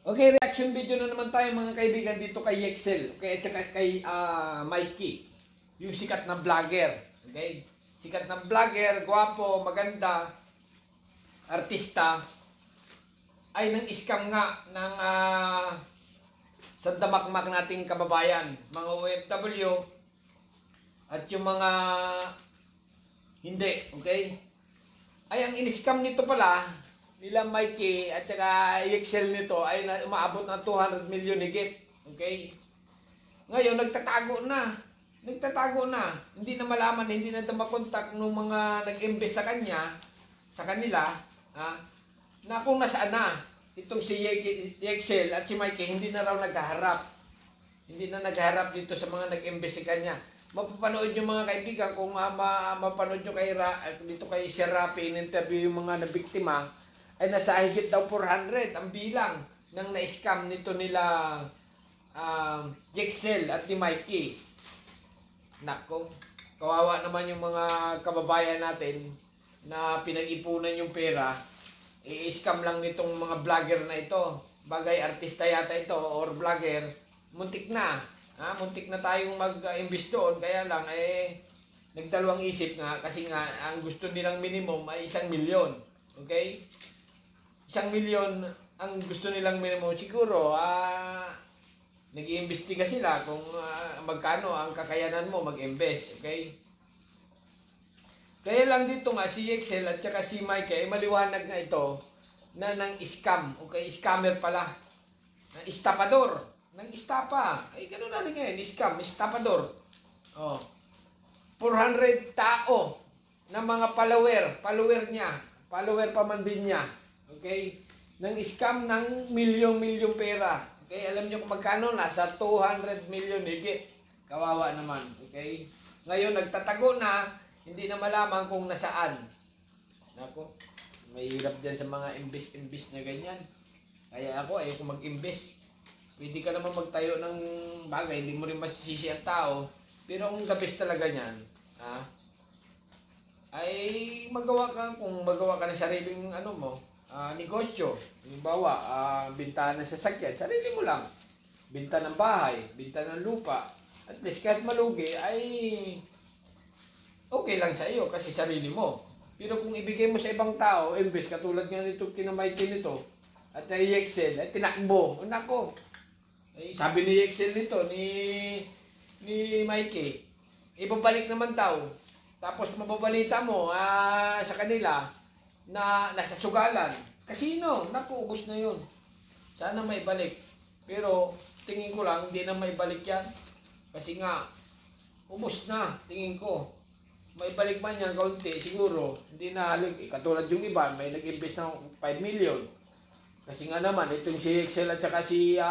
Okay, reaction video na naman tayo mga kaibigan dito kay Yexel. Okay, at saka kay Mikey. Yung sikat na vlogger. Okay? Sikat na vlogger, gwapo, maganda, artista. Ay nang scam nga ng sandamakmak nating kababayan, mga OFW at yung mga hindi, okay? Ay ang in-scam nito pala nila Mikey at saka Yexel nito ay umaabot ng 200 million higit. Okay? Ngayon, nagtatago na. Nagtatago na. Hindi na malaman, hindi na makontak ng mga nag-invest sa kanya, sa kanila, na kung nasaan na. Itong si Yexel at si Mikey, hindi na raw naghaharap. Hindi na naghaharap dito sa mga nag-invest sa kanya. Mapapanood yung mga kaibigan kung mapanood nyo dito kay Sir Rafi, in-interview yung mga nabiktima, ay nasa higit daw 400 ang bilang ng na-scam nito nila Yexel at ni Mikey. Nako, kawawa naman yung mga kababayan natin na pinag-ipunan yung pera. I-scam lang nitong mga vlogger na ito. Bagay artista yata ito or vlogger. Muntik na. Muntik na tayong mag-invest doon. Kaya lang nagdalawang isip nga kasi nga ang gusto nilang minimum ay 1 milyon. Okay? 1 milyon ang gusto nilang minimum. Siguro, nag-iimbestiga sila kung magkano ang kakayanan mo mag-invest. Okay? Kaya lang dito nga, si Yexel at saka si Mikey, maliwanag nga ito na nang scam. Okay? Scammer pala. Estapador. Nang istapa. Ay, gano'n na rin ngayon. Scam. Estapador. 400 tao na mga follower. Follower niya. Follower pa man din niya. Okay? Nang scam ng milyong-milyong pera. Okay? Alam niyo kung magkano? Nasa 200 million higit. Kawawa naman. Okay? Ngayon, nagtatago na. Hindi na malaman kung nasaan. Nako, mahirap dyan sa mga invest na ganyan. Kaya ako, ayoko mag-invest. Pwede ka naman magtayo ng bagay. Hindi mo rin masisisi ang tao. Pero kung the best talaga niyan, ay magawa ka, kung magawa ka ng sariling negosyo. Halimbawa, binta ng sasakyan, sarili mo lang. Binta ng bahay, binta ng lupa. At least kahit malugi ay okay lang sa iyo kasi sarili mo. Pero kung ibigay mo sa ibang tao, invest katulad nga nito kinamaitin nito at ay Yexel, ay tinakbo. Nako. Ay sabi ni Yexel nito ni Mikey, ibabalik naman daw. Tapos mababalita mo sa kanila na nasa sugalan. Kasino, naku, ubos na yun. Sana may balik. Pero tingin ko lang, hindi na may balik yan. Kasi nga, ubos na, tingin ko. May balik man yan, kaunti, siguro. Hindi na halig. Katulad yung iba, may nag-invest ng 5 million. Kasi nga naman, itong si Yexel at saka si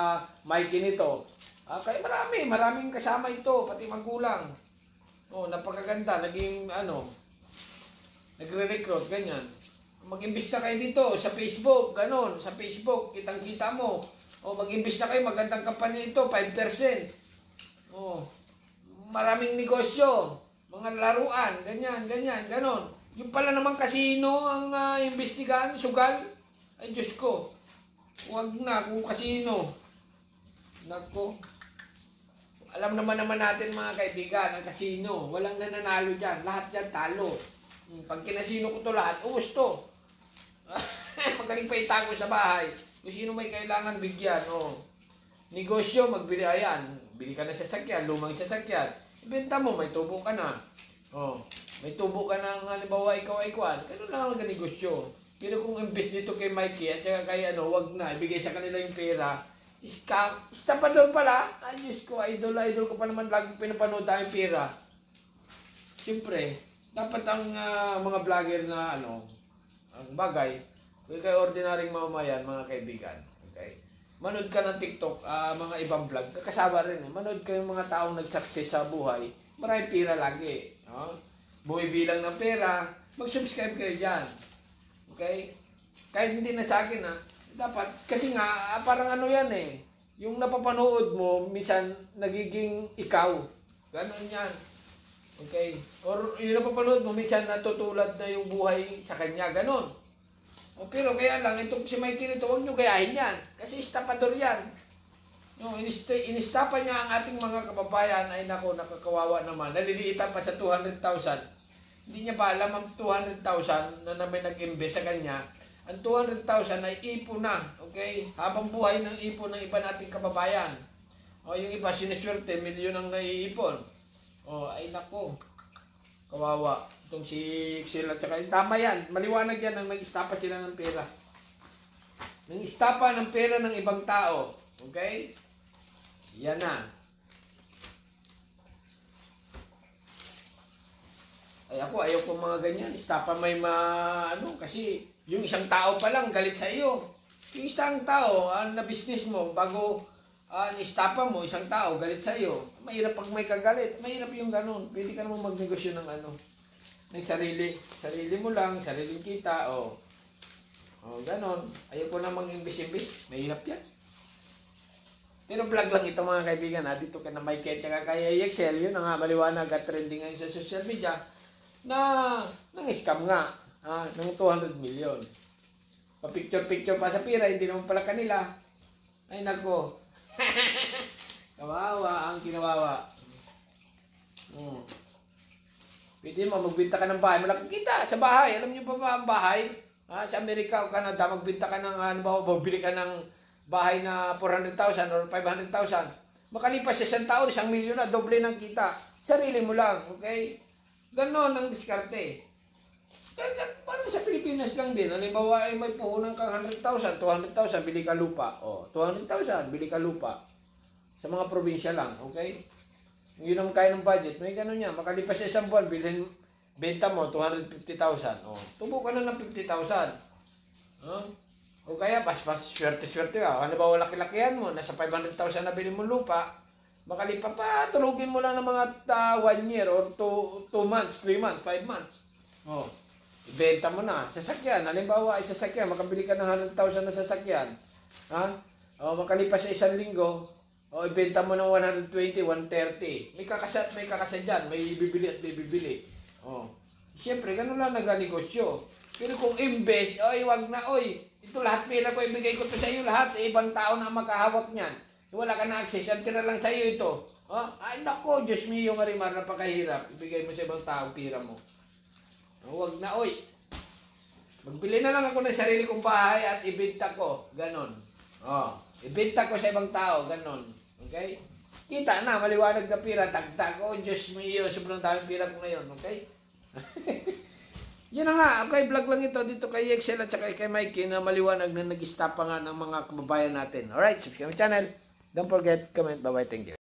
Mikey nito. Kaya maraming kasama ito, pati magulang. Napakaganda, naging nagre-recruit, ganyan. Mag-invest na kayo dito sa Facebook, ganon, sa Facebook, kitang-kita mo. Mag-invest na kayo, magandang kampanya ito, 5%. Maraming negosyo, mga laruan, ganyan, ganon. Yung pala naman kasino ang imbestigahan, sugal. Ay, Diyos ko. Huwag na kung kasino. Nako. Alam naman natin mga kaibigan, ang kasino, walang nananalo dyan. Lahat dyan talo. Pag kinasino ko to lahat, ubos to. Magaling pa itago sa bahay. Kung sino may kailangan bigyan. Negosyo, magbili. Ayan, bili ka na sasakyan, lumang sasakyan. Ibenta mo, may tubo ka na. May tubo ka na, halimbawa ikaw ay kwan. Ganun lang ang negosyo. Pero kung invest dito kay Mikey at saka kay wag na, ibigay sa kanila yung pera. Estapador pala. Ay, Diyos ko, idol ko pa naman lagi pinapanood tayong pera. Siyempre, dapat ang mga vlogger na ang bagay, kung kayo ordinaryong mamamayan, mga kaibigan, okay? Manood ka ng TikTok, mga ibang vlog, kasama rin. Manood ka yung mga taong nag-success sa buhay, maraming pera lagi. Bumibilang ng pera, mag-subscribe kayo dyan. Okay? Kahit hindi na sa akin, dapat, kasi nga, parang yan yung napapanood mo, minsan nagiging ikaw. Ganon yan. Okay? Or yung napapanood mo, minsan natutulad na yung buhay sa kanya. Ganon. O, pero kaya lang, itong si Mikey nito, huwag nyo gayahin yan. Kasi estapador yan. No, inistapa niya ang ating mga kababayan, ay nako, nakakawawa naman. Naliliitan pa sa 200,000. Hindi niya pa alam ang 200,000 na may nag-invest sa kanya. Ang 200,000 ay ipon na, okay? Habang buhay ng ipon ng iba nating kababayan. O, yung iba, siniswerte, milyon ang naiipon. O, ay nako, kawawa. Itong si Excel at saka, tama yan, maliwanag yan nang nag-istapa sila ng pera. Nang-istapa ng pera ng ibang tao, okay? Yan na. Ay ako, ayaw ko mga ganyan. Istapa may kasi yung isang tao pa lang galit sa iyo. Yung isang tao na business mo, bago istapa mo, isang tao galit sa iyo. Mahirap pag may kagalit. Mahirap yung ganun. Pwede ka naman magnegosyo ng ng sarili. Sarili mo lang, sariling kita. O ganun. Ayaw ko na mag-imbis-imbis. Mahirap yan. Pero vlog lang ito mga kaibigan. Dito ka na Mikey at kaya Excel. Yun ang maliwanag at trending ngayon sa social media na nang-scam nga ng 200 million. Pa-picture-picture pa sa pira, hindi naman pala kanila. Ay nako. Kawawa ang kinawawa. Pwede mo, magbinta ka ng bahay. Malaki kita sa bahay. Alam niyo pa ba ang bahay? Sa Amerika o Canada, magbinta ka ng, magbili ka ng bahay na 400,000 or 500,000. Makalipas sa 1 taon, 1 milyon na, doble ng kita. Sarili mo lang, okay? Ganon ang diskarte. Parang sa Pilipinas lang din. Halimbawa ay may puhunan kang 100,000, 200,000, bili ka lupa. 200,000, bili ka lupa. Sa mga probinsya lang, okay? Yun ang kaya ng budget. May ganon yan. Makalipas sa 1 buwan, benta mo, 250,000. Tubo ka na ng 50,000. O kaya, pas swerte-swerte ka. Ano ba laki-lakihan mo? Nasa 500,000 na bili mo lupa. Makalipa pa, tulugin mo lang ng mga 1 year or 2 months, 3 months, 5 months. Ibenta mo na. Sasakyan. Halimbawa, ay sasakyan. Makabili ka ng 100,000 na sasakyan. Makalipas sa 1 linggo, ibenta mo ng 120, 130. May kakasa dyan. May bibili at bibili. Siyempre, ganun lang nag-negosyo. Pero kung invest, wag na, ito lahat pera ko, ibigay ko to sa iyo lahat. Ibang tao na makahawak niyan. Wala ka na access, ang tira lang sa iyo ito. Ay nako, Diyos mio, Marimar, napakahirap. Ibigay mo sa ibang tao, pera mo. Wag na, magbili na lang ako ng sarili kong bahay at ibenta ko. Ganon. Ibenta ko sa ibang tao, ganon. Okay? Kita na, maliwanag na pera, tagtag. Diyos mio, sobrang daming pera ko ngayon. Okay? Yun na nga, okay, vlog lang ito dito kay Excel at saka kay Mikey na maliwanag na nag-stop pa nga ng mga kababayan natin. Alright, subscribe my channel. Don't forget, comment, bye-bye, thank you.